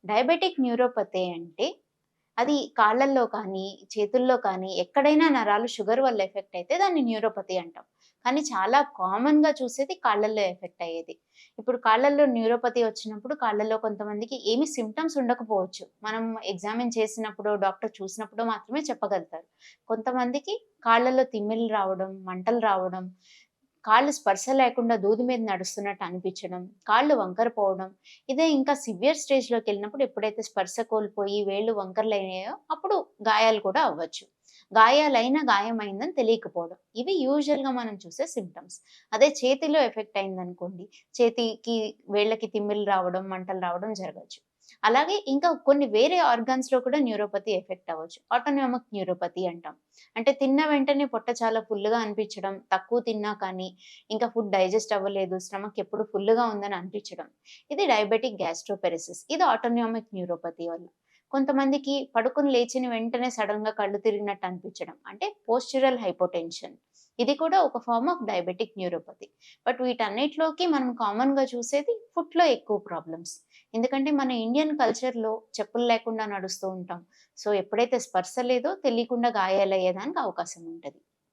Diabetic neuropathy అంటే అది కాళ్ళల్లో కానీ, చేతుల్లో కానీ ఎక్కడైనా నరాలు షుగర్ వల్ల ఎఫెక్ట్ అయితే దాన్ని న్యూరోపతి అంటాం. కానీ చాలా కామన్‌గా చూసేది కాళ్ళల్లో ఎఫెక్ట్ అయ్యేది. ఇప్పుడు కాళ్ళల్లో న్యూరోపతి వచ్చినప్పుడు కాళ్ళల్లో కొంతమందికి ఏమి సింప్టమ్స్ ఉండకపోవచ్చు. మనం ఎగ్జామిన్ చేసినప్పుడో, డాక్టర్ చూసినప్పుడో మాత్రమే చెప్పగలుగుతారు. కొంతమందికి కాళ్ళల్లో తిమ్మిర్లు రావడం, మంటలు రావడం, కాళ్ళు స్పర్శ లేకుండా దూది మీద నడుస్తున్నట్టు అనిపించడం, కాళ్ళు వంకర పోవడం. ఇదే ఇంకా సివియర్ స్టేజ్‌లోకెళ్ళినప్పుడు ఎప్పుడైతే స్పర్శ కోల్పోయి వేళ్ళు వంకరలయ్యాయో అప్పుడు గాయాలు కూడా అవ్వచ్చు. గాయాలైనా గాయమైందని తెలియకపోవడం. ఇవి యూజువల్‌గా మనం చూసే సింప్టమ్స్. అదే చేతిలో ఎఫెక్ట్ అయిందనుకోండి, చేతికి వేళ్ళకి తిమ్మిర్లు రావడం, మంటలు రావడం జరగొచ్చు. అలాగే ఇంకా కొన్ని వేరే ఆర్గాన్స్‌లో కూడా న్యూరోపతి ఎఫెక్ట్ అవ్వచ్చు. ఆటోనామిక్ న్యూరోపతి అంటాం. అంటే తిన్న వెంటనే పొట్ట చాలా ఫుల్‌గా అనిపించడం, తక్కువ తిన్నా కానీ ఇంకా ఫుడ్ డైజెస్ట్ అవ్వలేదు, స్టమక్ ఎప్పుడు ఫుల్‌గా ఉందని అనిపించడం. ఇది డయాబెటిక్ గ్యాస్ట్రోపెరెసిస్. ఇది ఆటోనామిక్ న్యూరోపతి వల్ల. కొంతమందికి పడుకొని లేచిన వెంటనే సడెన్‌గా కళ్ళు తిరిగినట్టు అనిపించడం. అంటే పోస్చురల్ హైపోటెన్షన్. ఇది కూడా ఒక form of diabetic neuropathy. But వీటన్నిటిలోకి మనం కామన్‌గా చూసేది ఫుట్‌లో ఎక్కువ ప్రాబ్లమ్స్. ఎందుకంటే మన ఇండియన్ కల్చర్‌లో చెప్పులు లేకుండా నడుస్తూ ఉంటాం. సో, ఎప్పుడైతే స్పర్శ లేదో తెలియకుండా గాయాలయ్యేదానికి అవకాశం ఉంటది.